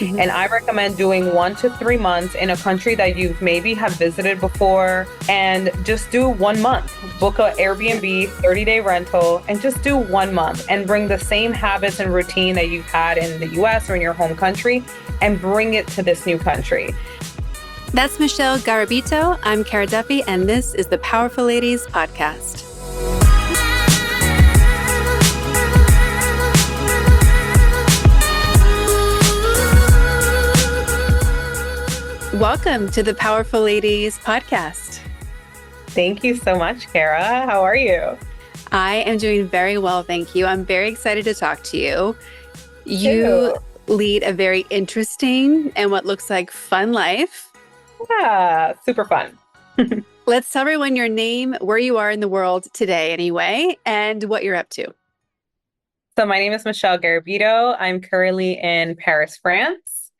And I recommend doing 1 to 3 months in a country that you've maybe have visited before, and just do 1 month. Book a Airbnb 30-day rental and just do 1 month and bring the same habits and routine that you've had in the US or in your home country and bring it to this new country. That's Michelle Garabito. I'm Cara Duffy, and this is the Powerful Ladies podcast. Welcome to the Powerful Ladies podcast. Thank you so much, Cara. How are you? I am doing very well, thank you. I'm very excited to talk to you. You lead a very interesting and what looks like fun life. Yeah, super fun. Let's tell everyone your name, where you are in the world today anyway, and what you're up to. So my name is Michelle Garabito. I'm currently in Paris, France.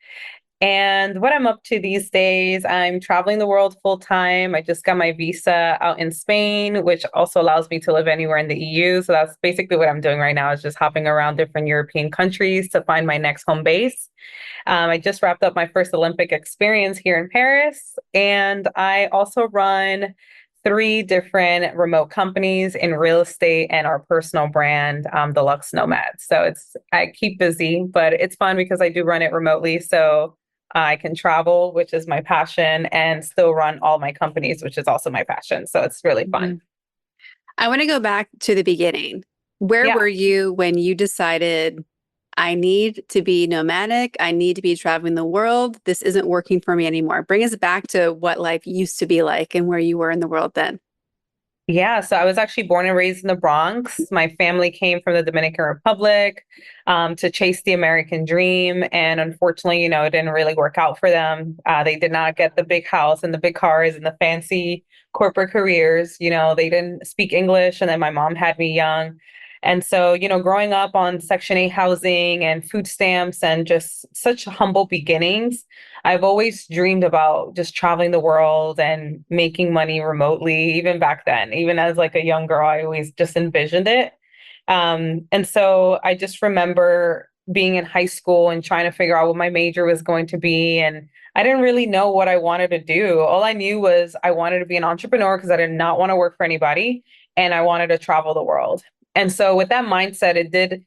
And what I'm up to these days, I'm traveling the world full time. I just got my visa out in Spain, which also allows me to live anywhere in the EU. So that's basically what I'm doing right now, is just hopping around different European countries to find my next home base. I just wrapped up my first Olympic experience here in Paris, and I also run 3 different remote companies in real estate and our personal brand, the Luxe Nomad. So I keep busy, but it's fun because I do run it remotely. So I can travel, which is my passion, and still run all my companies, which is also my passion. So it's really fun. I want to go back to the beginning. Where were you when you decided, I need to be nomadic, I need to be traveling the world, this isn't working for me anymore? Bring us back to what life used to be like and where you were in the world then. Yeah, so I was actually born and raised in the Bronx. My family came from the Dominican Republic to chase the American dream. And unfortunately, it didn't really work out for them. They did not get the big house and the big cars and the fancy corporate careers. They didn't speak English. And then my mom had me young. And so, growing up on Section 8 housing and food stamps and just such humble beginnings, I've always dreamed about just traveling the world and making money remotely. Even back then, even as like a young girl, I always just envisioned it. And so I just remember being in high school and trying to figure out what my major was going to be. And I didn't really know what I wanted to do. All I knew was I wanted to be an entrepreneur because I did not want to work for anybody, and I wanted to travel the world. And so with that mindset, it did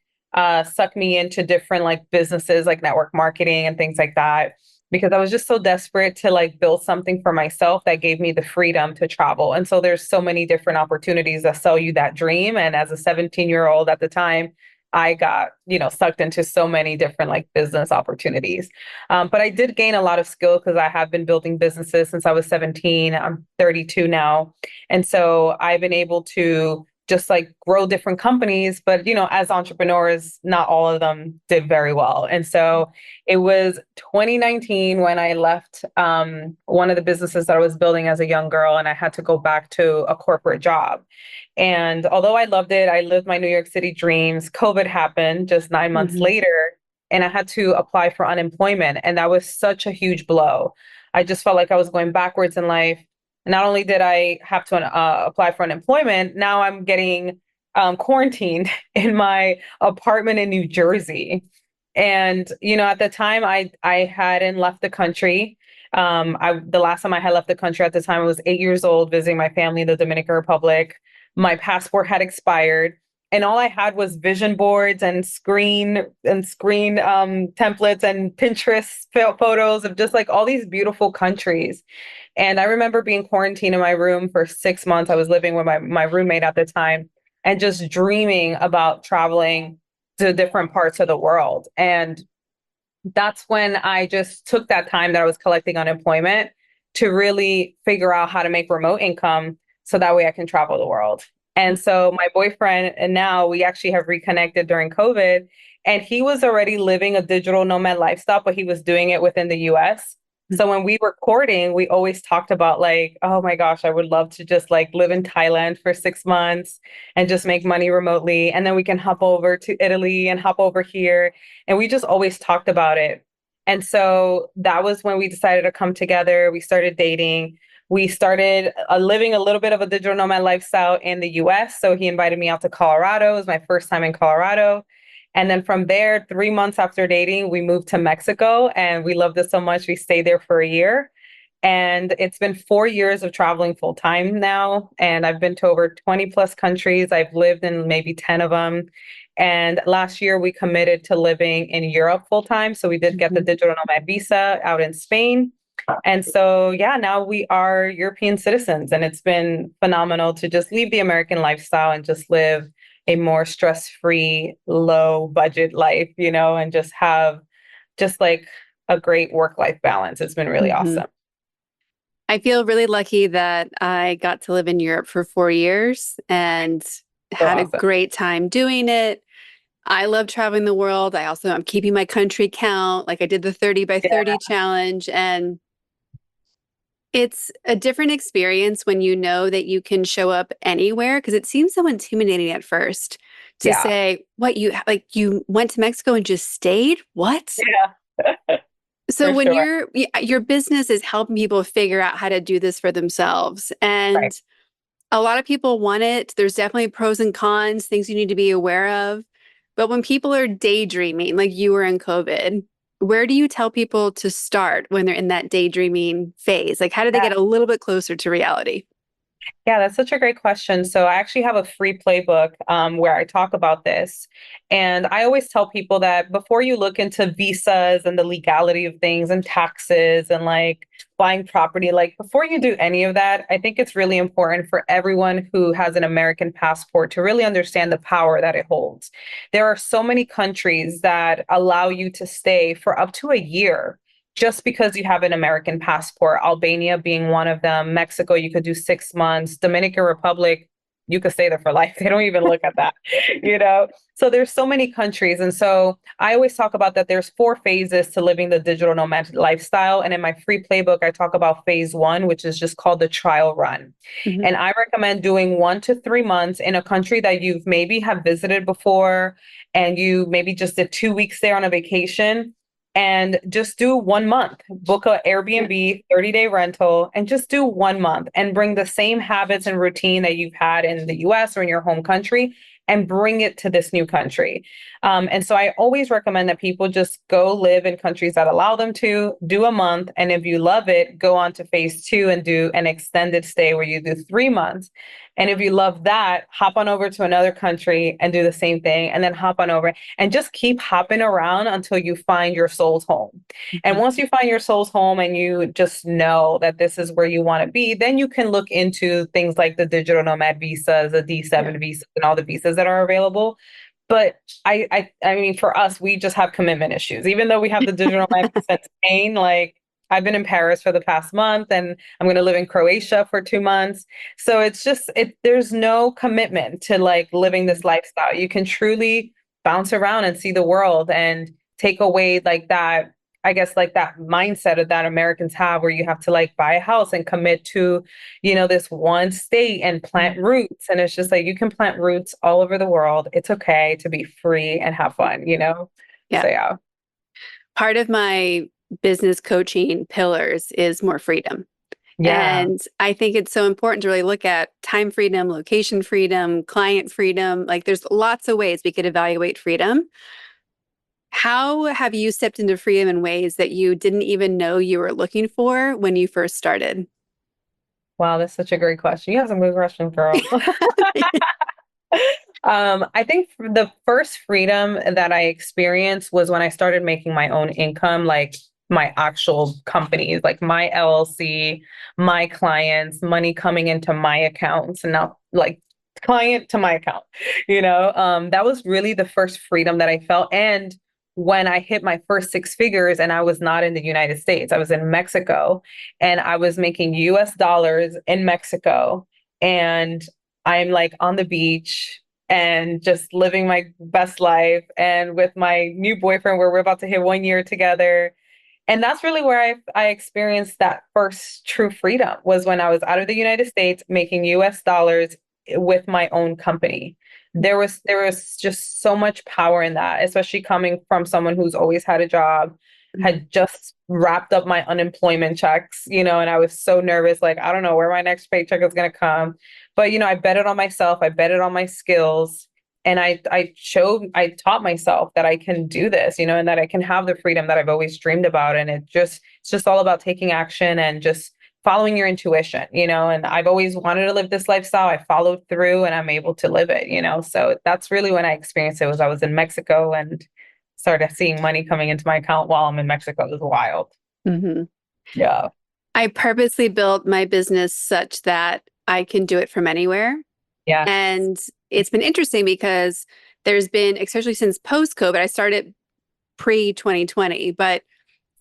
suck me into different like businesses, like network marketing and things like that, because I was just so desperate to like build something for myself that gave me the freedom to travel. And so there's so many different opportunities that sell you that dream. And as a 17-year-old at the time, I got, sucked into so many different like business opportunities. But I did gain a lot of skill because I have been building businesses since I was 17. I'm 32 now. And so I've been able to just like grow different companies. But, as entrepreneurs, not all of them did very well. And so it was 2019 when I left one of the businesses that I was building as a young girl, and I had to go back to a corporate job. And although I loved it, I lived my New York City dreams. COVID happened just 9 months later, and I had to apply for unemployment. And that was such a huge blow. I just felt like I was going backwards in life. Not only did I have to apply for unemployment, now I'm getting quarantined in my apartment in New Jersey. And, at the time I hadn't left the country. The last time I had left the country at the time, I was 8 years old, visiting my family in the Dominican Republic. My passport had expired. And all I had was vision boards and screen templates and Pinterest photos of just like all these beautiful countries. And I remember being quarantined in my room for 6 months. I was living with my roommate at the time and just dreaming about traveling to different parts of the world. And that's when I just took that time that I was collecting unemployment to really figure out how to make remote income so that way I can travel the world. And so my boyfriend, and now we actually have reconnected during COVID, and he was already living a digital nomad lifestyle, but he was doing it within the US. So when we were courting, we always talked about like, oh my gosh, I would love to just like live in Thailand for 6 months and just make money remotely. And then we can hop over to Italy and hop over here. And we just always talked about it. And so that was when we decided to come together. We started dating. We started living a little bit of a digital nomad lifestyle in the US. So he invited me out to Colorado. It was my first time in Colorado. And then from there, 3 months after dating, we moved to Mexico and we loved it so much. We stayed there for a year. And it's been 4 years of traveling full time now. And I've been to over 20 plus countries. I've lived in maybe 10 of them. And last year we committed to living in Europe full time. So we did get the Mhm. digital nomad visa out in Spain. And so, yeah, now we are European citizens. And it's been phenomenal to just leave the American lifestyle and just live a more stress-free, low budget life, and just have just like a great work-life balance. It's been really Mhm. awesome. I feel really lucky that I got to live in Europe for 4 years and So had a awesome. great time doing it. I love traveling the world. I'm keeping my country count. Like I did the 30 by Yeah, 30 challenge, and it's a different experience when you know that you can show up anywhere, because it seems so intimidating at first to yeah, say, what, you went to Mexico and just stayed? What? yeah, So for when sure. your business is helping people figure out how to do this for themselves, Right. and a lot of people want it. There's definitely pros and cons, things you need to be aware of. But when people are daydreaming, like you were in COVID, where do you tell people to start when they're in that daydreaming phase? Like, how do they Yeah. get a little bit closer to reality? Yeah, that's such a great question. So I actually have a free playbook where I talk about this. And I always tell people that before you look into visas and the legality of things and taxes and like buying property, like before you do any of that, I think it's really important for everyone who has an American passport to really understand the power that it holds. There are so many countries that allow you to stay for up to a year just because you have an American passport, Albania being one of them, Mexico, you could do 6 months, Dominican Republic, you could stay there for life. They don't even look at that, you know? So there's so many countries. And so I always talk about that there's 4 phases to living the digital nomad lifestyle. And in my free playbook, I talk about phase one, which is just called the trial run. Mhm. And I recommend doing 1 to 3 months in a country that you've maybe have visited before and you maybe just did 2 weeks there on a vacation and just do 1 month. Book a Yeah. Airbnb 30-day rental and just do 1 month and bring the same habits and routine that you've had in the US or in your home country and bring it to this new country. And so I always recommend that people just go live in countries that allow them to do a month. And if you love it, go on to phase two and do an extended stay where you do 3 months. And if you love that, hop on over to another country and do the same thing, and then hop on over and just keep hopping around until you find your soul's home. And Mhm. once you find your soul's home and you just know that this is where you want to be, then you can look into things like the digital nomad visas, the Yeah. D7 visas, and all the visas that are available. But I mean, for us, we just have commitment issues. Even though we have the digital nomad visa in Spain, like I've been in Paris for the past month, and I'm going to live in Croatia for 2 months. So it's just there's no commitment to like living this lifestyle. You can truly bounce around and see the world and take away like that, I guess, like that mindset of that Americans have where you have to like buy a house and commit to, this one state and plant Mhm. roots. And it's just like you can plant roots all over the world. It's okay to be free and have fun. Yeah. So yeah. Part of my business coaching pillars is more freedom. Yeah. And I think it's so important to really look at time freedom, location freedom, client freedom. Like there's lots of ways we could evaluate freedom. How have you stepped into freedom in ways that you didn't even know you were looking for when you first started? Wow, that's such a great question. You have some good questions, girl. I think the first freedom that I experienced was when I started making my own income, like my actual companies, like my LLC, my clients, money coming into my accounts and not like client to my account. That was really the first freedom that I felt. And when I hit my first 6 figures and I was not in the United States, I was in Mexico and I was making US dollars in Mexico. And I'm like on the beach and just living my best life and with my new boyfriend where we're about to hit 1 year together. And that's really where I experienced that first true freedom was when I was out of the United States making US dollars with my own company. There was just so much power in that, especially coming from someone who's always had a job, Mhm. had just wrapped up my unemployment checks, and I was so nervous, like I don't know where my next paycheck is going to come. But I betted on myself, I betted on my skills, And I taught myself that I can do this, and that I can have the freedom that I've always dreamed about. And it's just all about taking action and just following your intuition, and I've always wanted to live this lifestyle. I followed through and I'm able to live it, so that's really when I experienced it. Was I was in Mexico and started seeing money coming into my account while I'm in Mexico. It was wild. Hmm. Yeah. I purposely built my business such that I can do it from anywhere. Yeah. And it's been interesting because there's been, especially since post-COVID, I started pre-2020, but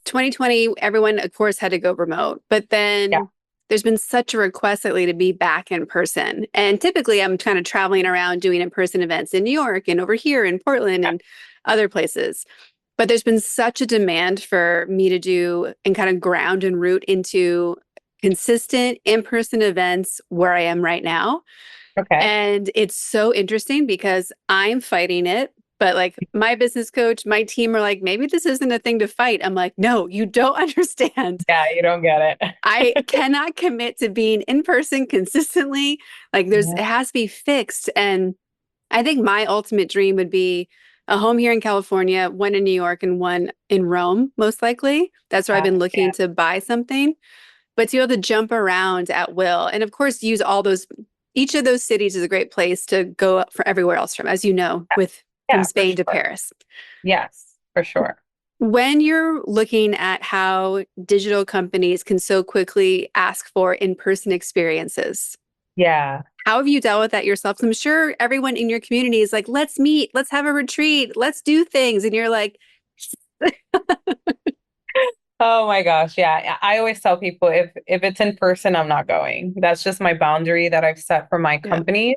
2020, everyone, of course, had to go remote. But Yeah. then there's been such a request lately to be back in person. And typically, I'm kind of traveling around doing in-person events in New York and over here in Portland Yeah. and other places. But there's been such a demand for me to do and kind of ground and root into consistent in-person events where I am right now. Okay. And it's so interesting because I'm fighting it, but like my business coach, my team are like, maybe this isn't a thing to fight. I'm like, no, you don't understand. Yeah, you don't get I it. cannot commit to being in person consistently. Like Yeah. it has to be fixed. And I think my ultimate dream would be a home here in California, one in New York and one in Rome, most likely. That's where I've been looking Yeah. to buy something, but to be able to jump around at will. And of course, use all those, each of those cities is a great place to go for everywhere else from, as you know, with from Yeah, for Spain to sure. Paris. Yes, for sure. When you're looking at how digital companies can so quickly ask for in-person experiences, Yeah. how have you dealt with that yourself? 'Cause I'm sure everyone in your community is like, let's meet, let's have a retreat, let's do things. And you're like, Oh my gosh. Yeah. I always tell people if it's in person, I'm not going. That's just my boundary that I've set for my yeah. company.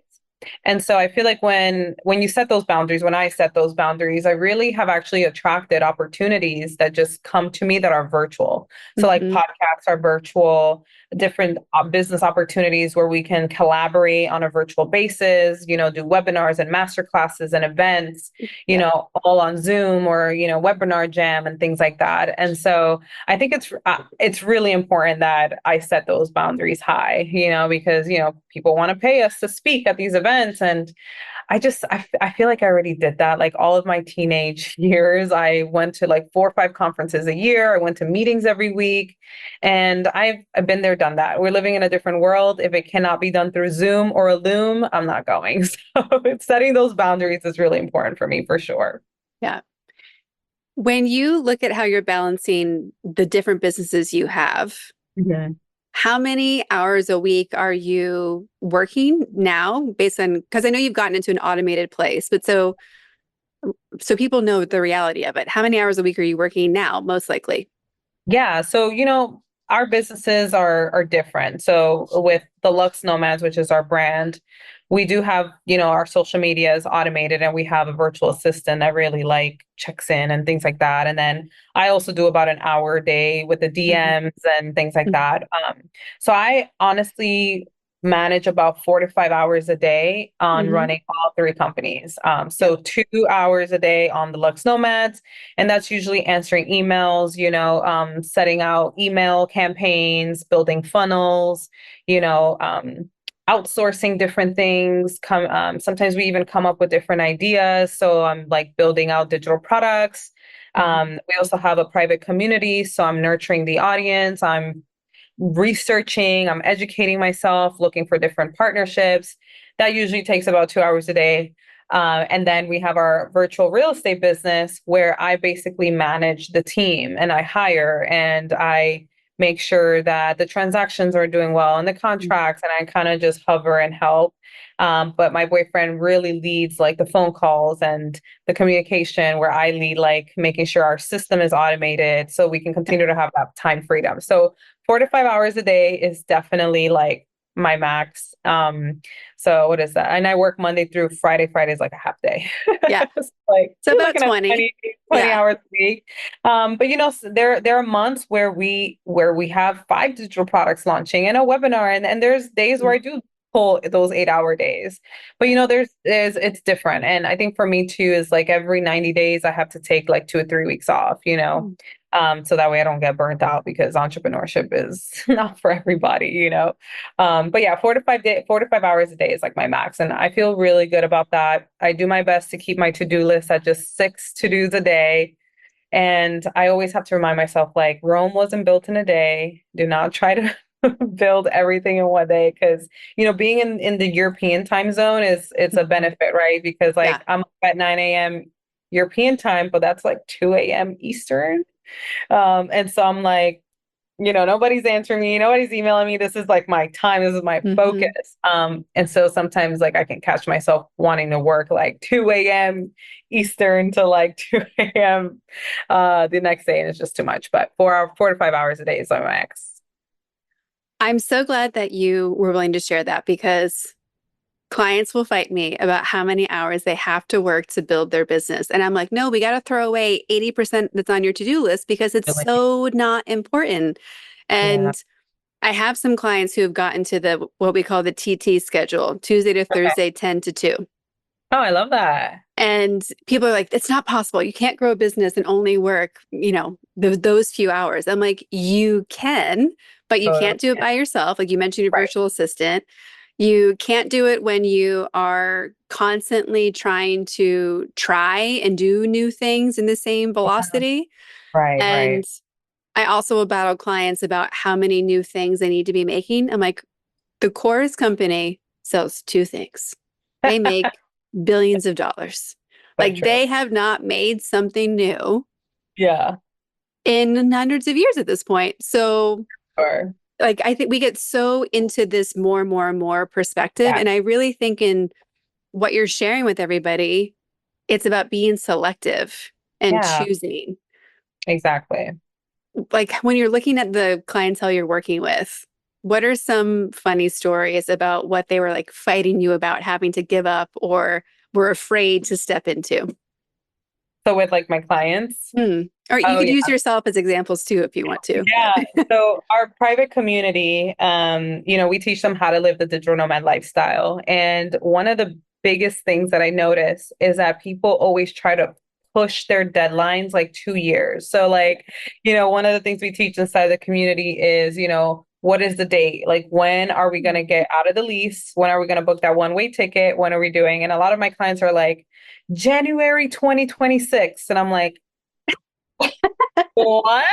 And so I feel like when you set those boundaries, when I set those boundaries, I really have actually attracted opportunities that just come to me that are virtual. So like Hmm. podcasts are virtual, different business opportunities where we can collaborate on a virtual basis, do webinars and master classes and events, Yeah. all on Zoom or, webinar jam and things like that. And so I think it's really important that I set those boundaries high, because people want to pay us to speak at these events, and I feel like I already did that. Like all of my teenage years, I went to like 4 or 5 conferences a year. I went to meetings every week, and I've been there, done that. We're living in a different world. If it cannot be done through Zoom or a Loom, I'm not going. So setting those boundaries is really important for me, for sure. Yeah. When you look at how you're balancing the different businesses you have, Mhm. how many hours a week are you working now based on, because I know you've gotten into an automated place, but so people know the reality of it. How many hours a week are you working now, most likely? Yeah. So, our businesses are different. So with the Luxe Nomads, which is our brand, we do have, our social media is automated and we have a virtual assistant that really like checks in and things like that. And then I also do about an hour a day with the Mhm. DMs and things like that. So I honestly manage about 4 to 5 hours a day on Mhm. running all 3 companies. Yep. So 2 hours a day on the Luxe Nomads, and that's usually answering emails, setting out email campaigns, building funnels, outsourcing different things. Sometimes we even come up with different ideas. So I'm like building out digital products. Mhm. We also have a private community. So I'm nurturing the audience. I'm researching, I'm educating myself, looking for different partnerships. That usually takes about 2 hours a day. And then we have our virtual real estate business where I basically manage the team and I hire and I make sure that the transactions are doing well and the contracts, and I kind of just hover and help. But my boyfriend really leads like the phone calls and the communication, where I lead like making sure our system is automated so we can continue to have that time freedom. So 4 to 5 hours a day is definitely like my max. So what is that? And I work Monday through Friday. Friday is like a half day. Yeah. It's like So you're about looking at 20. 20 Yeah. hours a week. But there are months where we have 5 digital products launching and a webinar, and there's days where I do pull those 8 hour days. But there's it's different. And I think for me too is like every 90 days I have to take like 2 or 3 weeks off. Mm. So that way I don't get burnt out because entrepreneurship is not for everybody, you know. But yeah, 4 to 5 hours a day is like my max. And I feel really good about that. I do my best to keep my to-do list at just 6 to-dos a day. And I always have to remind myself, like, Rome wasn't built in a day. Do not try to build everything in one day because, being in the European time zone it's a Mhm. benefit, right? Because Yeah. like I'm up at 9 a.m. European time, but that's like 2 a.m. Eastern. And so I'm like, nobody's answering me, nobody's emailing me. This is like my time, this is my focus. Hmm. And so sometimes like I can catch myself wanting to work like 2 a.m. Eastern to like 2 a.m. The next day, and it's just too much. But 4 to 5 hours a day is my max. I'm so glad that you were willing to share that because clients will fight me about how many hours they have to work to build their business. And I'm like, no, we got to throw away 80% that's on your to-do list because it's Really. so not important. Yeah. And I have some clients who have gotten to the what we call the TT schedule, Tuesday to Okay. Thursday, 10 to 2. Oh, I love that. And people are like, it's not possible. You can't grow a business and only work, those few hours. I'm like, you can, but you Totally. can't do it by yourself. Like you mentioned your Right. virtual assistant. You can't do it when you are constantly trying to try and do new things in the same Yeah. velocity. Right, And right. I also will battle clients about how many new things they need to be making. I'm like, the Coors company sells two things. They make billions of dollars. So Like true. they have not made something new Yeah. in hundreds of years at this point. So, Or like, I think we get so into this more and more and more perspective. yeah. And I really think in what you're sharing with everybody, it's about being selective and Yeah, choosing. exactly. Like when you're looking at the clientele you're working with, what are some funny stories about what they were like fighting you about having to give up or were afraid to step into? So with like my clients, Hmm. Or you oh could yeah. use yourself as examples too if you want to. Yeah. So our private community, we teach them how to live the digital nomad lifestyle. And one of the biggest things that I notice is that people always try to push their deadlines like 2 years. So like, one of the things we teach inside the community is, what is the date? Like, when are we going to get out of the lease? When are we going to book that one-way ticket? When are we doing? And a lot of my clients are like, January 2026. And I'm like, what?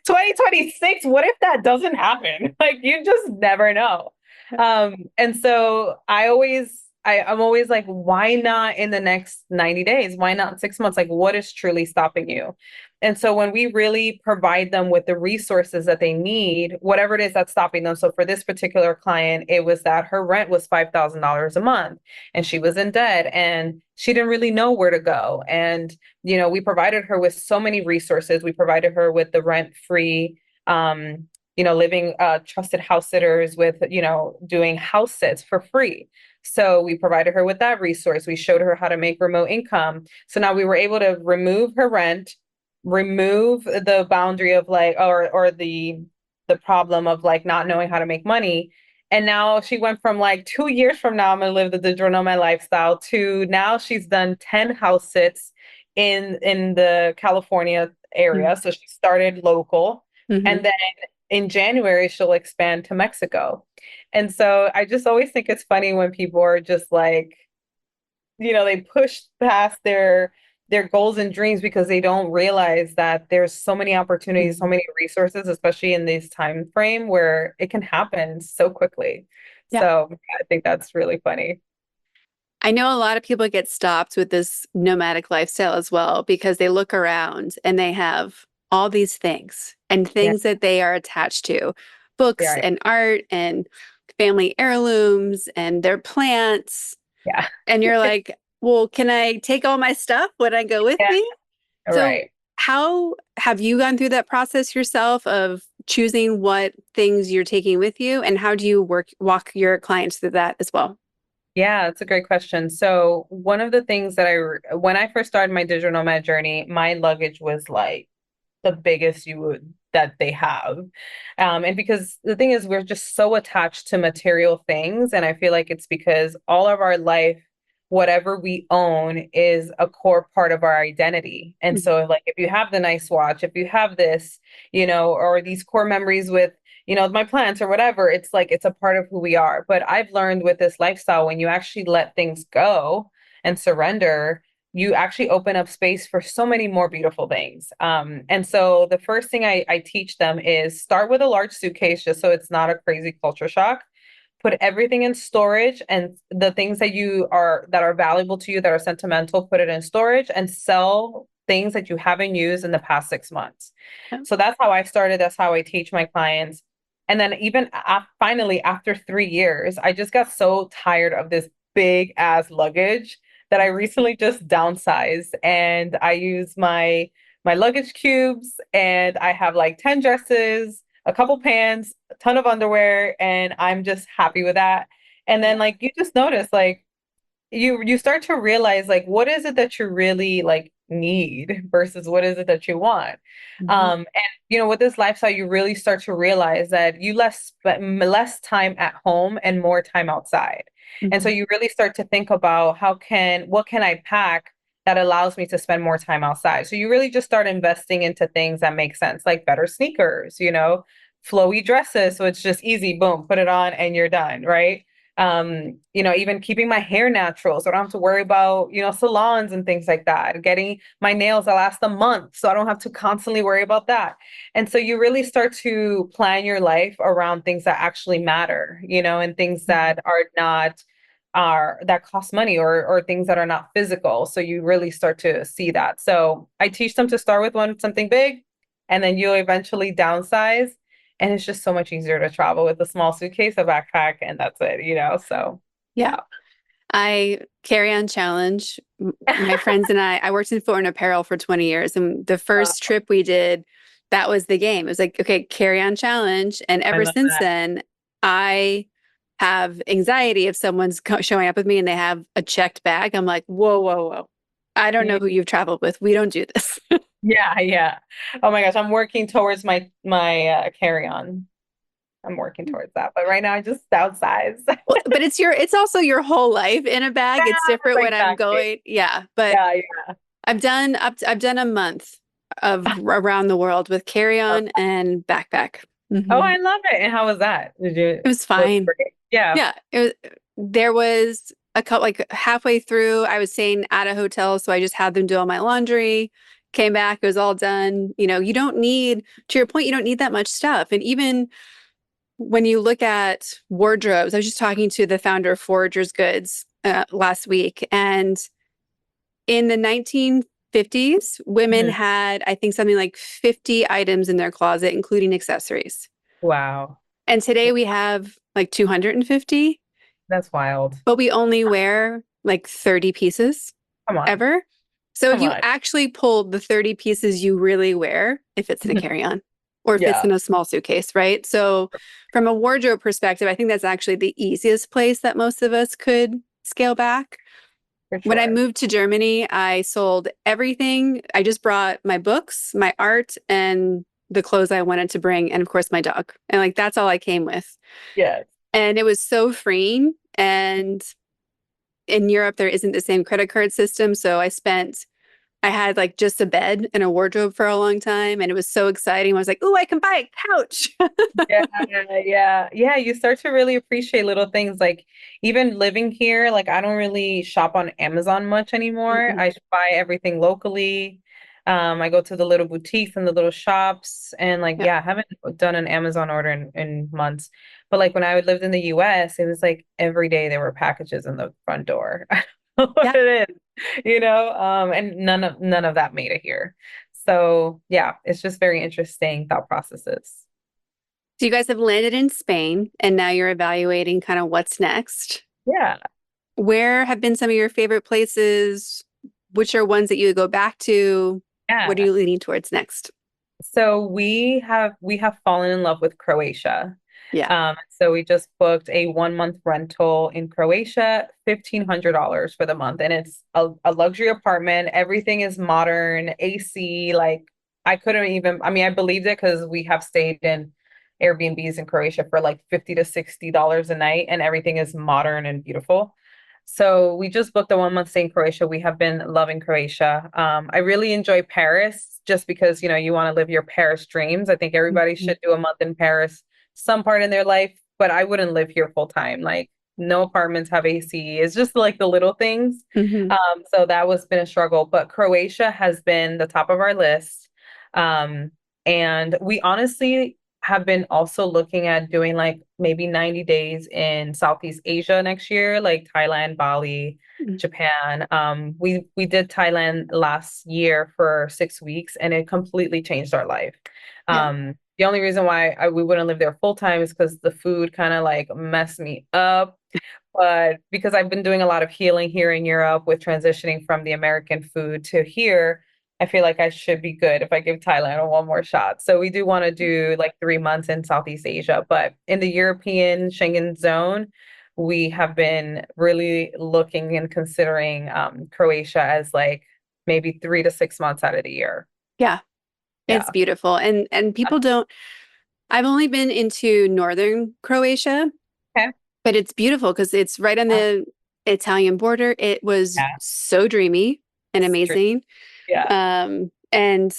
2026? What if that doesn't happen? Like you just never know. And so I'm always like, why not in the next 90 days? Why not 6 months? Like, what is truly stopping you? And so when we really provide them with the resources that they need, whatever it is that's stopping them. So for this particular client, it was that her rent was $5,000 a month and she was in debt and she didn't really know where to go. And we provided her with so many resources. We provided her with the rent-free, living trusted house sitters with, doing house sits for free. So we provided her with that resource. We showed her how to make remote income. So now we were able to remove her rent, remove the boundary of like, or the problem of like not knowing how to make money. And now she went from like 2 years from now, I'm gonna live the digital nomad lifestyle to now she's done 10 house sits in the California area. So she started local. Mm-hmm. And then in January, she'll expand to Mexico. And so I just always think it's funny when people are just like, they push past their goals and dreams because they don't realize that there's so many opportunities, so Mm-hmm. many resources, especially in this time frame where it can happen so quickly. Yeah. So I think that's really funny. I know a lot of people get stopped with this nomadic lifestyle as well because they look around and they have all these things and Yeah, things that they are attached to books yeah, and art and family heirlooms and their plants. yeah. And you're like, well, can I take all my stuff when I go with Yeah, me? So, right. how have you gone through that process yourself of choosing what things you're taking with you? And how do you walk your clients through that as well? Yeah, that's a great question. So one of the things that when I first started my digital nomad journey, my luggage was like the biggest that they have. And because the thing is, we're just so attached to material things. And I feel like it's because all of our life whatever we own is a core part of our identity. And Mhm. so like if you have the nice watch, if you have this, or these core memories with, my plants or whatever, it's like it's a part of who we are. But I've learned with this lifestyle, when you actually let things go and surrender, you actually open up space for so many more beautiful things. And so the first thing I teach them is start with a large suitcase just so it's not a crazy culture shock. Put everything in storage, and the things that are valuable to you, that are sentimental, put it in storage and sell things that you haven't used in the past 6 months. Yeah. So that's how I started. That's how I teach my clients. And then even finally, after 3 years, I just got so tired of this big ass luggage that I recently just downsized, and I use my luggage cubes, and I have like 10 dresses, a couple pants, a ton of underwear, and I'm just happy with that. And then Yeah. like you just notice like you start to realize like what is it that you really like need versus what is it that you want. Mhm. And with this lifestyle you really start to realize that you spend less time at home and more time outside. And so Mhm. you really start to think about what can I pack that allows me to spend more time outside. So you really just start investing into things that make sense, like better sneakers, flowy dresses, so it's just easy, boom, put it on and you're done, right? Even keeping my hair natural so I don't have to worry about, salons and things like that. Getting my nails that last a month so I don't have to constantly worry about that. And so you really start to plan your life around things that actually matter, and things Mhm. that are that cost money, or things that are not physical. So you really start to see that. So I teach them to start with something big, and then you'll eventually downsize, and it's just so much easier to travel with a small suitcase, a backpack, and that's it. So Yeah. yeah. I carry on challenge. My friends and I worked in foreign apparel for 20 years. And the Uh, first trip we did, that was the game. It was like, okay, carry on challenge. And I ever love since that. then, I have anxiety if someone's showing up with me and they have a checked bag. I'm like, whoa, whoa, whoa. I don't know Yeah, who you've traveled with. We don't do this. yeah, yeah. Oh my gosh, I'm working towards my carry-on. I'm working towards that. But right now I just downsize. Well, but it's also your whole life in a bag. It's different Yeah, when I'm exactly. going. Yeah, but Yeah, yeah. I've done a month of around the world with carry-on and backpack. Oh, Hmm. I love it. And how was that? It was Was it fine. great? Yeah. Yeah, there was a couple like halfway through, I was staying at a hotel, so I just had them do all my laundry. Came back, it was all done. You don't need, to your point, you don't need that much stuff. And even when you look at wardrobes, I was just talking to the founder of Foragers Goods last week, and in the 1950s, women Mhm. had, I think, something like 50 items in their closet, including accessories. Wow. And today we have like 250, That's wild. but we only wear like 30 pieces Come on. ever. So if Come you on. actually pulled the 30 pieces you really wear, if it's in a carry-on or if it's Yeah, in a small suitcase, right? So from a wardrobe perspective, I think that's actually the easiest place that most of us could scale back. for When I sure. moved to Germany, I sold everything. I just brought my books, my art, and the clothes I wanted to bring, and of course, my dog. And like, that's all I came with. Yes. And it was so freeing. And in Europe, there isn't the same credit card system. So I had like just a bed and a wardrobe for a long time. And it was so exciting. I was like, oh, I can buy a couch. Yeah, yeah, yeah. You start to really appreciate little things. Like even living here, like I don't really shop on Amazon much anymore. Mm-mm. I buy everything locally. I go to the little boutiques and the little shops, and like, Yeah. yeah, I haven't done an Amazon order in months. But like when I lived in the US, it was like every day there were packages in the front door. I don't know what Yeah. it is, and none of that made it here. So yeah, it's just very interesting thought processes. So you guys have landed in Spain and now you're evaluating kind of what's next. Yeah. Where have been some of your favorite places? Which are ones that you would go back to? What are Yeah. you leaning towards next? So we have fallen in love with Croatia. Yeah. So we just booked a 1 month rental in Croatia, $1,500 for the month. And it's a luxury apartment. Everything is modern, AC. Like I couldn't even, I mean, I believed it because we have stayed in Airbnbs in Croatia for like 50 to $60 a night, and everything is modern and beautiful. So we just booked a 1 month stay in Croatia. We have been loving Croatia. I really enjoy Paris just because, you want to live your Paris dreams. I think everybody Mhm. should do a month in Paris, some part in their life, but I wouldn't live here full time. Like no apartments have AC. It's just like the little things. Mhm. So that was been a struggle, but Croatia has been the top of our list. Um, and we honestly have been also looking at doing like maybe 90 days in Southeast Asia next year, like Thailand, Bali, Mhm. Japan. We did Thailand last year for 6 weeks and it completely changed our life. Yeah. The only reason why we wouldn't live there full time is because the food kind of like messed me up. But because I've been doing a lot of healing here in Europe with transitioning from the American food to here, I feel like I should be good if I give Thailand one more shot. So we do want to do like 3 months in Southeast Asia, but in the European Schengen zone, we have been really looking and considering Croatia as like maybe 3 to 6 months out of the year. Yeah. It's Yeah. beautiful. And people don't I've only been into northern Croatia, Okay. but it's beautiful because it's right on the Italian border. It was Yeah. so dreamy and Straight. amazing. Yeah. And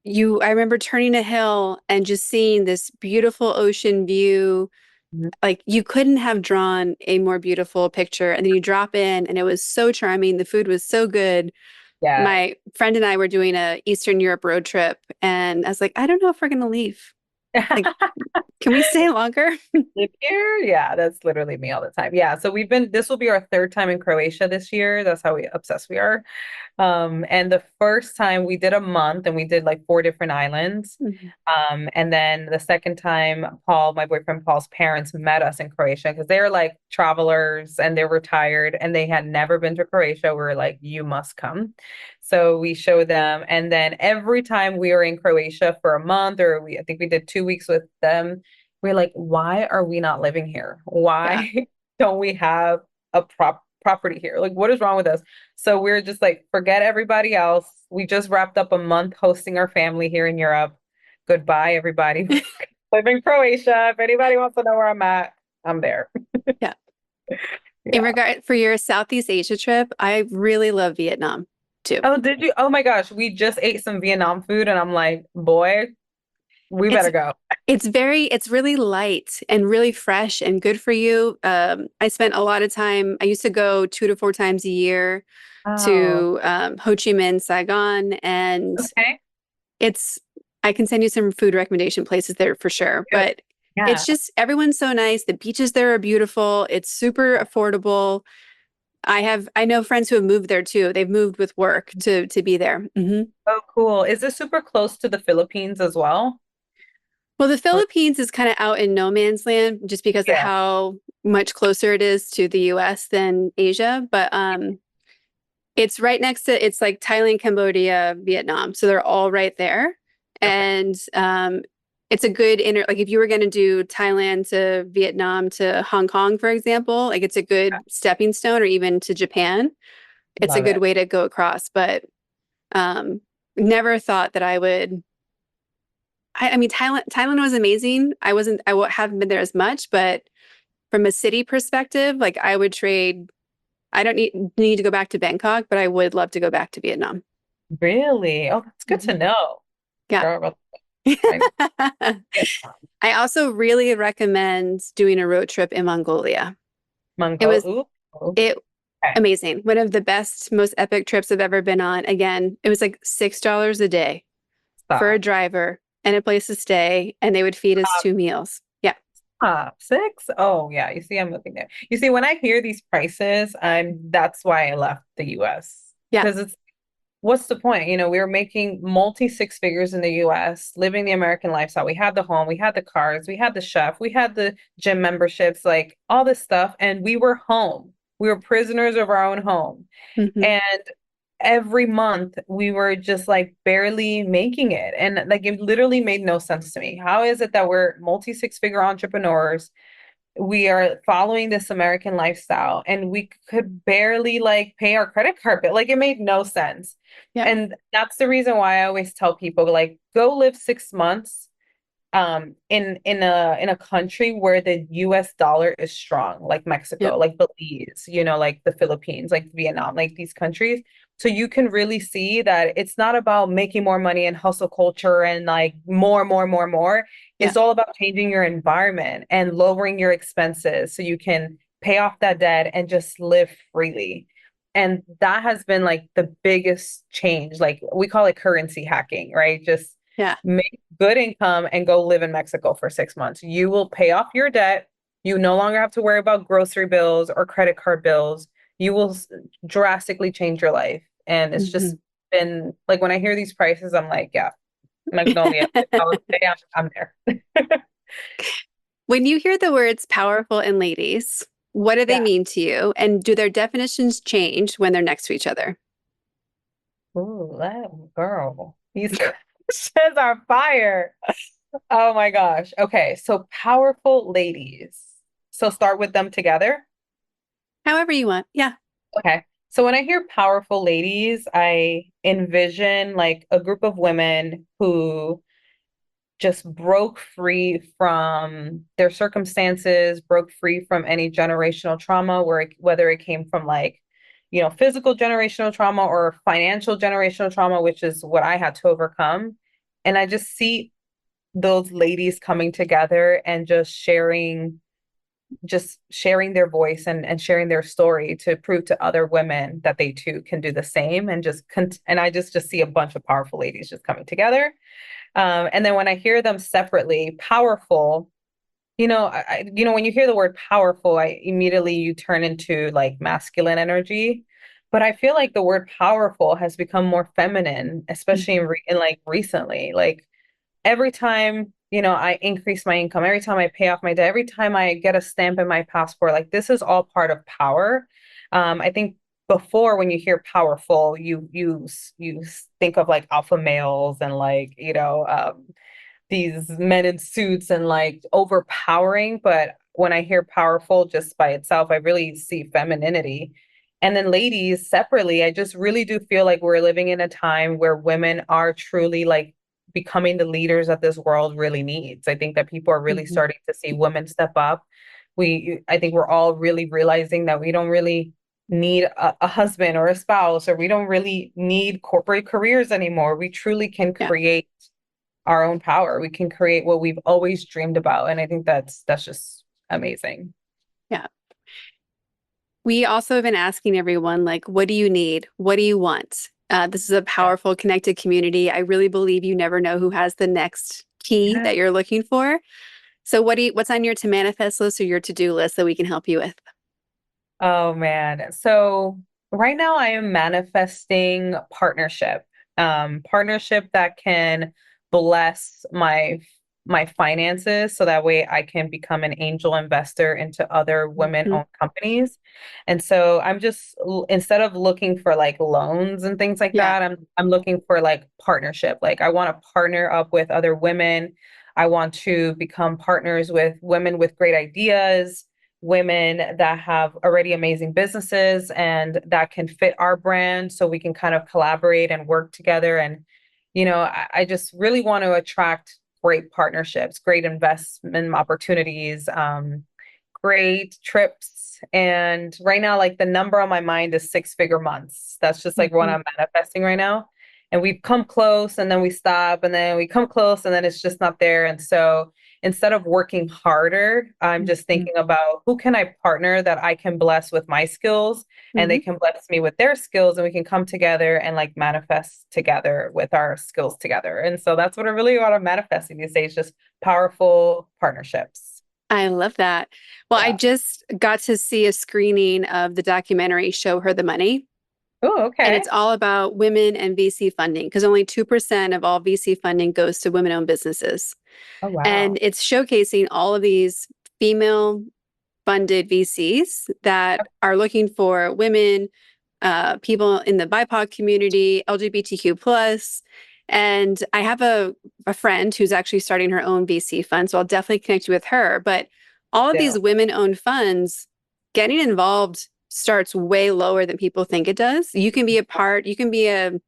I remember turning a hill and just seeing this beautiful ocean view. Mhm. Like you couldn't have drawn a more beautiful picture. And then you drop in and it was so charming. The food was so good. Yes. My friend and I were doing a Eastern Europe road trip and I was like, I don't know if we're gonna leave. Like, can we stay longer? Live here? Yeah, that's literally me all the time. Yeah, so this will be our third time in Croatia this year. That's how obsessed we are. And the first time we did a month and we did like 4 different islands. Mhm. And then the second time, my boyfriend Paul's parents met us in Croatia because they're like travelers and they're retired and they had never been to Croatia. We were like, you must come. So we showed them. And then every time we were in Croatia for a month, or I think we did 2 weeks with them, we're like, why are we not living here? Yeah. Why don't we have a property here? Like, what is wrong with us? So we're just like, forget everybody else. We just wrapped up a month hosting our family here in Europe. Goodbye, everybody. Live in Croatia. If anybody wants to know where I'm at, I'm there. Yeah. In Yeah. regard for your Southeast Asia trip, I really love Vietnam too. Oh, did you? Oh my gosh, we just ate some Vietnam food, and I'm like, boy, we It's better go. it's really light and really fresh and good for you. I spent a lot of time. I used to go 2 to 4 times a year Oh, to Ho Chi Minh, Saigon, and okay. it's I can send you some food recommendation places there for sure. Good. But it's Yeah. just everyone's so nice. The beaches there are beautiful. It's super affordable. I know friends who have moved there too. They've moved with work to be there. Oh, cool. Is this super close to the Philippines as well? Well, the Or- Philippines is kind of out in no man's land just because of Yeah. how much closer it is to the US than Asia. But it's right next to it's like Thailand, Cambodia, Vietnam. So they're all right there. Okay. And it's a good like if you were going to do Thailand to Vietnam to Hong Kong, for example, like it's a good stepping stone, or even to Japan. It's a Love good it. way to go across. But um, never thought that I would. I mean, Thailand was amazing. Haven't been there as much, but from a city perspective, like I would trade. I don't need to go back to Bangkok, but I would love to go back to Vietnam. Really? Oh, that's good to Mhm. know. Yeah. Girl, I Vietnam. I also really recommend doing a road trip in Mongolia. It was Ooh. it Okay. amazing. One of the best, most epic trips I've ever been on. Again, it was like $6 a day for a Stop. driver and a place to stay, and they would feed us 2 meals. Yeah. Stop. Six? Oh, yeah. You see, I'm looking there. You see, when I hear these prices, that's why I left the US. Yeah. Because what's the point? We were making multi six figures in the US, living the American lifestyle. We had the home, we had the cars, we had the chef, we had the gym memberships, like all this stuff, and we were home. We were prisoners of our own home. Hmm. And every month we were just like barely making it. And like it literally made no sense to me. How is it that we're multi six figure entrepreneurs? We are following this American lifestyle and we could barely like pay our credit card bill. Like it made no sense. Yeah. And that's the reason why I always tell people like go live 6 months in a country where the US dollar is strong, like Yep. Mexico, like Belize, like the Philippines, like Vietnam, like these countries. So you can really see that it's not about making more money and hustle culture and like more, more, more, more. Yeah. It's all about changing your environment and lowering your expenses so you can pay off that debt and just live freely. And that has been like the biggest change. Like we call it currency hacking, right? Just Yeah. make good income and go live in Mexico for 6 months. You will pay off your debt. You no longer have to worry about grocery bills or credit card bills. You will drastically change your life. And it's just Mhm. been like when I hear these prices, I'm like, yeah, Magnolia. I would say I'm there. When you hear the words powerful and ladies, what do they Yeah. mean to you? And do their definitions change when they're next to each other? Ooh, that girl. These questions are fire. Oh my gosh. Okay. So powerful ladies. So start with them together. However you want. Yeah. Okay. So when I hear powerful ladies, I envision like a group of women who just broke free from their circumstances, broke free from any generational trauma, whether it came from like, physical generational trauma or financial generational trauma, which is what I had to overcome. And I just see those ladies coming together and just sharing their voice and sharing their story to prove to other women that they too can do the same and I just see a bunch of powerful ladies just coming together. And then when I hear them separately, powerful, when you hear the word powerful, I immediately you turn into like masculine energy. But I feel like the word powerful has become more feminine, especially Mhm. in like recently. Like every time, I increase my income, every time I pay off my debt, every time I get a stamp in my passport, like this is all part of power. I think before when you hear powerful, you think of like alpha males and like, these men in suits and like overpowering. But when I hear powerful just by itself, I really see femininity. And then ladies separately, I just really do feel like we're living in a time where women are truly like becoming the leaders that this world really needs. I think that people are really Mhm. starting to see women step up. I think we're all really realizing that we don't really need a husband or a spouse, or we don't really need corporate careers anymore. We truly can Yeah. create our own power. We can create what we've always dreamed about. And I think that's just amazing. Yeah. We also have been asking everyone, like, what do you need? What do you want? This is a Yeah. powerful, connected community. I really believe you never know who has the next key Yeah. that you're looking for. So, what's on your to manifest list or your to do list that we can help you with? Oh man. So right now I am manifesting partnership. Partnership that can bless my finances so that way I can become an angel investor into other Mhm. women-owned companies. And so I'm just instead of looking for like loans and things like Yeah. that, I'm looking for like partnership. Like I want to partner up with other women. I want to become partners with women with great ideas, women that have already amazing businesses and that can fit our brand so we can kind of collaborate and work together. And, I just really want to attract great partnerships, great investment opportunities, great trips. And right now, like the number on my mind is 6-figure months. That's just like what Mhm. I'm manifesting right now. And we've come close and then we stop and then we come close and then it's just not there. And so instead of working harder, I'm just Mhm. thinking about who can I partner that I can bless with my skills and they Mhm. can bless me with their skills and we can come together and like manifest together with our skills together. And so that's what I really want to manifesting these days, just powerful partnerships. I love that. Well, I Yeah. just got to see a screening of the documentary Show Her the Money. Oh, And okay. it's all about women and VC funding because only 2% of all VC funding goes to women owned businesses. Oh, And wow. it's showcasing all of these female funded VCs that Yep. are looking for women, people in the BIPOC community, LGBTQ plus. And I have a friend who's actually starting her own VC fund. So I'll definitely connect you with her. But all of these So, women owned funds, getting involved starts way lower than people think it does. You can be a partner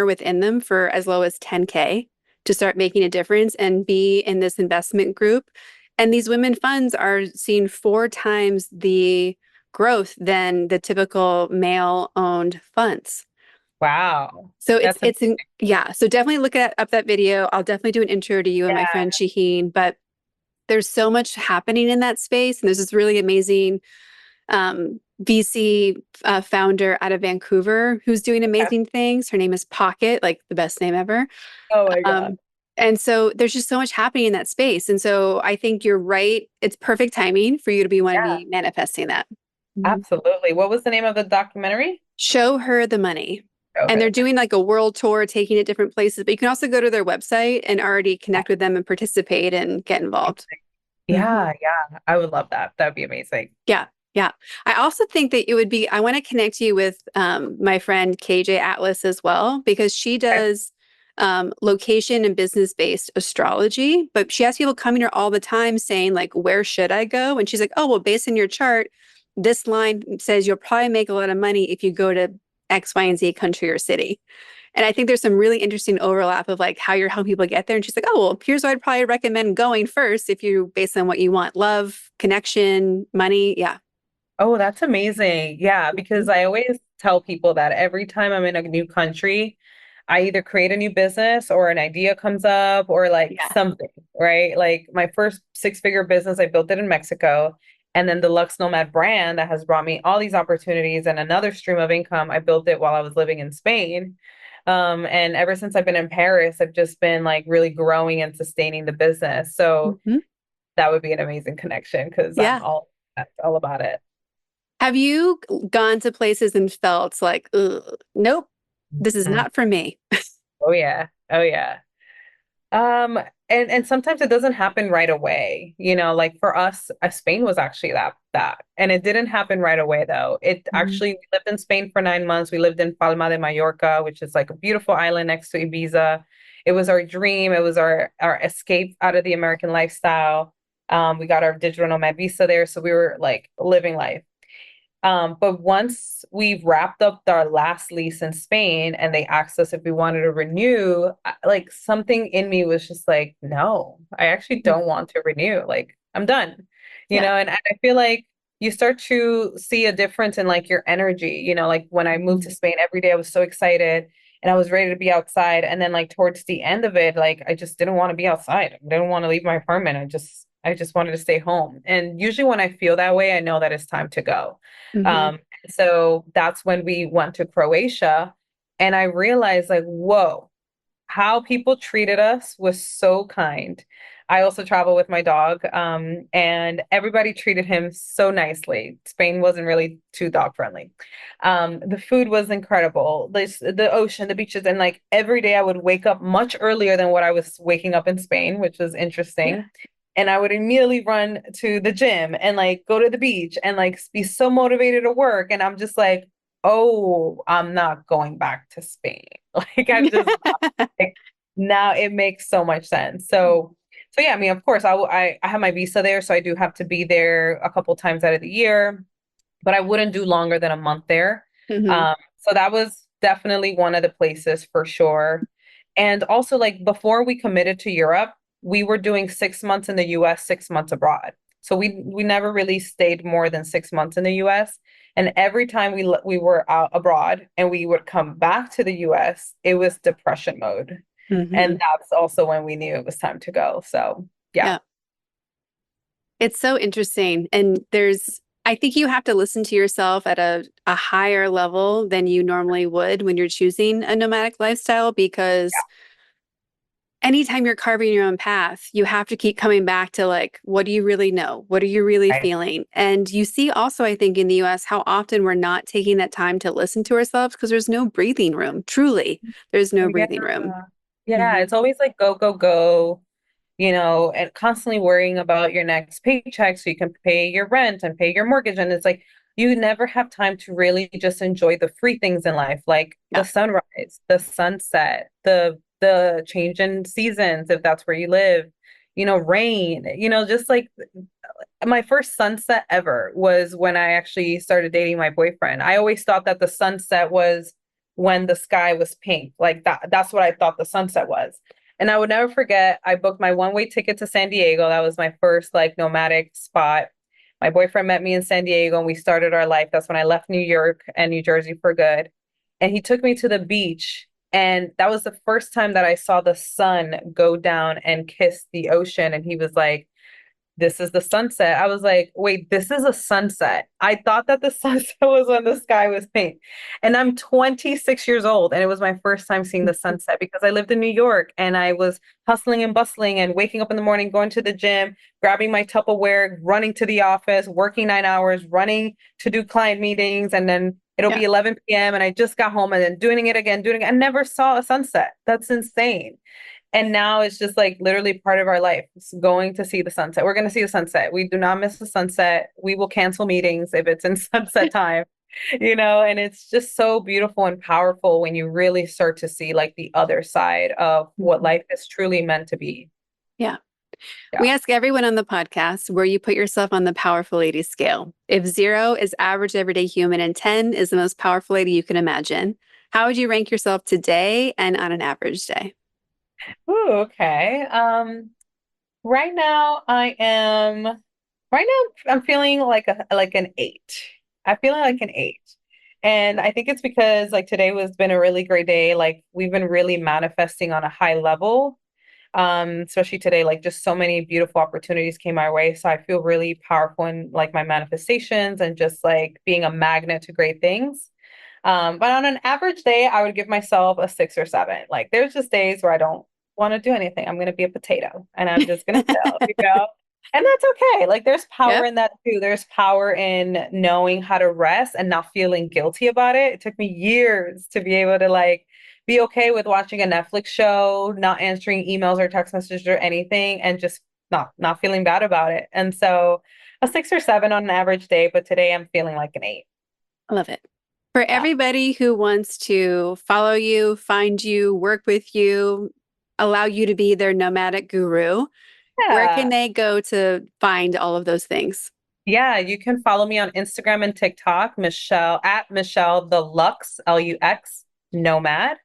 within them for as low as 10K. to start making a difference and be in this investment group. And these women funds are seeing 4 times the growth than the typical male owned funds. Wow. So That's yeah. So definitely look up that video. I'll definitely do an intro to you and my yeah. friend Shaheen. But there's so much happening in that space, and there's this really amazing VC founder out of Vancouver who's doing amazing things. Her name is Pocket, like the best name ever. Oh my God. Um, and so there's just so much happening in that space. And so I think you're right. It's perfect timing for you to want to Yeah, be manifesting that. Mhm. absolutely. What was the name of the documentary? Show her the money. And Okay. they're doing like a world tour, taking it different places, but you can also go to their website and already connect with them and participate and get involved. Mhm. Yeah, yeah. I would love that. That would be amazing. Yeah. Yeah. I also think that it would be, I want to connect you with my friend KJ Atlas as well, because she Okay. does location and business based astrology, but she has people coming to her all the time saying, like, where should I go? And she's like, oh, well, based on your chart, this line says you'll probably make a lot of money if you go to X, Y, and Z country or city. And I think there's some really interesting overlap of like how you're helping people get there. And she's like, oh, well, here's what I'd probably recommend going first if you based on what you want: love, connection, money. Yeah. Oh, that's amazing. Yeah, because Mhm. I always tell people that every time I'm in a new country, I either create a new business or an idea comes up or like Yeah. something, right? Like my first six-figure business, I built it in Mexico. And then the Luxe Nomad brand that has brought me all these opportunities and another stream of income, I built it while I was living in Spain. And ever since I've been in Paris, I've just been like really growing and sustaining the business. So Mhm. that would be an amazing connection because I'm Yeah. all about it. Have you gone to places and felt like, ugh, nope, this is Mhm. not for me? Oh yeah. Oh yeah. Um, and sometimes it doesn't happen right away. You know, like for us, Spain was actually that. And it didn't happen right away though. It Mhm. actually we lived in Spain for 9 months. We lived in Palma de Mallorca, which is like a beautiful island next to Ibiza. It was our dream. It was our escape out of the American lifestyle. We got our digital nomad visa there, so we were like living life. But once we wrapped up our last lease in Spain and they asked us if we wanted to renew, like something in me was just like, no, I actually don't want to renew. Like, I'm done, Yeah. and I feel like you start to see a difference in like your energy. Like when I moved to Spain every day, I was so excited and I was ready to be outside. And then like towards the end of it, like I just didn't want to be outside. I didn't want to leave my apartment. I just wanted to stay home. And usually when I feel that way, I know that it's time to go. Mhm. Um, so that's when we went to Croatia. And I realized, like, whoa, how people treated us was so kind. I also travel with my dog, and everybody treated him so nicely. Spain wasn't really too dog friendly. The food was incredible. The ocean, the beaches, and like every day I would wake up much earlier than what I was waking up in Spain, which was Yeah. interesting. And I would immediately run to the gym and like go to the beach and like be so motivated to work. And I'm just like, oh, I'm not going back to Spain. Like I'm just like, now it makes so much sense. So yeah, I mean, of course, I have my visa there, so I do have to be there a couple times out of the year, but I wouldn't do longer than a month there. Mhm. So that was definitely one of the places for sure. And also, like before we committed to Europe, we were doing 6 months in the US, 6 months abroad. So we never really stayed more than 6 months in the US. And every time we were out abroad and we would come back to the US, it was depression mode. And Mhm. that's also when we knew it was time to go. So yeah. Yeah. It's so interesting. And I think you have to listen to yourself at a higher level than you normally would when you're choosing a nomadic lifestyle, because anytime you're carving your own path, you have to keep coming back to like, what do you really know? What are you really Right. feeling? And you see also, I think, in the US, how often we're not taking that time to listen to ourselves because there's no breathing room. Truly, there's no Yeah. breathing room. Yeah. Hmm. It's always like go, go, go, and constantly worrying about your next paycheck so you can pay your rent and pay your mortgage. And it's like you never have time to really just enjoy the free things in life, like the Yeah. sunrise, the sunset, the change in seasons, if that's where you live, rain, just like my first sunset ever was when I actually started dating my boyfriend. I always thought that the sunset was when the sky was pink. Like that's what I thought the sunset was. And I would never forget, I booked my one-way ticket to San Diego. That was my first like nomadic spot. My boyfriend met me in San Diego and we started our life. That's when I left New York and New Jersey for good. And he took me to the beach. And that was the first time that I saw the sun go down and kiss the ocean. And he was like, this is the sunset. I was like, wait, this is a sunset. I thought that the sunset was when the sky was pink. And I'm 26 years old. And it was my first time seeing the sunset because I lived in New York and I was hustling and bustling and waking up in the morning, going to the gym, grabbing my Tupperware, running to the office, working 9 hours, running to do client meetings. And then it'll be 11 p.m. And I just got home and then doing it again, doing it. I never saw a sunset. That's insane. And now it's just like literally part of our life. It's going to see the sunset. We're going to see the sunset. We do not miss the sunset. We will cancel meetings if it's in sunset time, and it's just so beautiful and powerful when you really start to see like the other side of what life is truly meant to be. Yeah. We ask everyone on the podcast where you put yourself on the powerful lady scale. If 0 is average everyday human and 10 is the most powerful lady you can imagine, how would you rank yourself today and on an average day? Ooh, okay. Right now I'm feeling like an 8. I'm feeling like an 8. And I think it's because like today was been a really great day. Like we've been really manifesting on a high level. Especially today, like just so many beautiful opportunities came my way. So I feel really powerful in like my manifestations and just like being a magnet to great things. But on an average day, I would give myself a 6 or 7. Like there's just days where I don't want to do anything. I'm going to be a potato and I'm just going to chill. And that's okay. Like there's power in that too. There's power in knowing how to rest and not feeling guilty about it. It took me years to be able to like be okay with watching a Netflix show, not answering emails or text messages or anything, and just not feeling bad about it. And so a 6 or 7 on an average day, but today I'm feeling like an 8. I love it. For everybody who wants to follow you, find you, work with you, allow you to be their nomadic guru, where can they go to find all of those things? Yeah, you can follow me on Instagram and TikTok, Michelle the Luxe, Lux Nomad.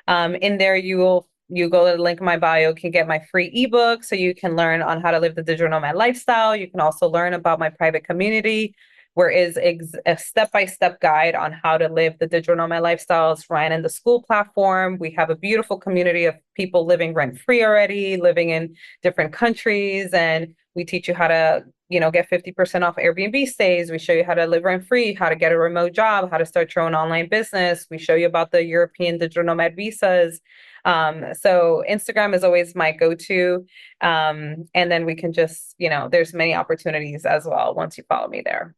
In there you go to the link in my bio, can get my free ebook so you can learn on how to live the digital nomad lifestyle. You can also learn about my private community, where is a step-by-step guide on how to live the digital nomad lifestyle. It's ran in the school platform. We have a beautiful community of people living rent-free already, living in different countries, and we teach you how to get 50% off Airbnb stays. We show you how to live rent-free, how to get a remote job, how to start your own online business. We show you about the European digital nomad visas. So Instagram is always my go-to. And then we can just, there's many opportunities as well once you follow me there.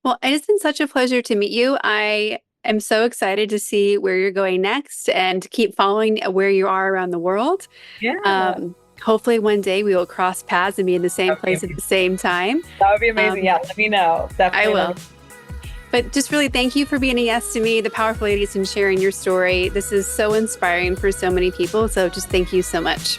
Well, it's been such a pleasure to meet you. I am so excited to see where you're going next and keep following where you are around the world. Yeah. Hopefully one day we will cross paths and be in the same place at the same time. That would be amazing. Yeah, let me know. Definitely. I will. But just really thank you for being a yes to me, the Powerful Ladies, and sharing your story. This is so inspiring for so many people. So just thank you so much.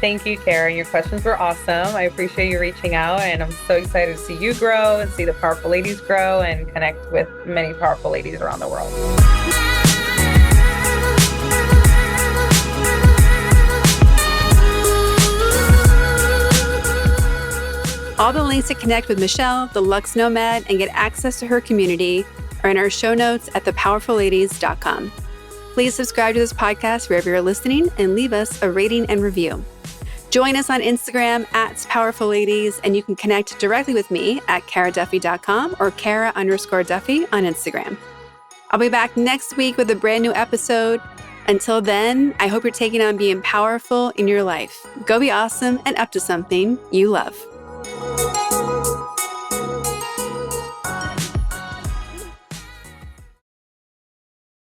Thank you, Karen. Your questions were awesome. I appreciate you reaching out, and I'm so excited to see you grow and see the Powerful Ladies grow and connect with many powerful ladies around the world. All the links to connect with Michelle, the Luxe Nomad, and get access to her community are in our show notes at thepowerfulladies.com. Please subscribe to this podcast wherever you're listening and leave us a rating and review. Join us on Instagram at Powerful Ladies, and you can connect directly with me at karaduffy.com or Kara_Duffy on Instagram. I'll be back next week with a brand new episode. Until then, I hope you're taking on being powerful in your life. Go be awesome and up to something you love.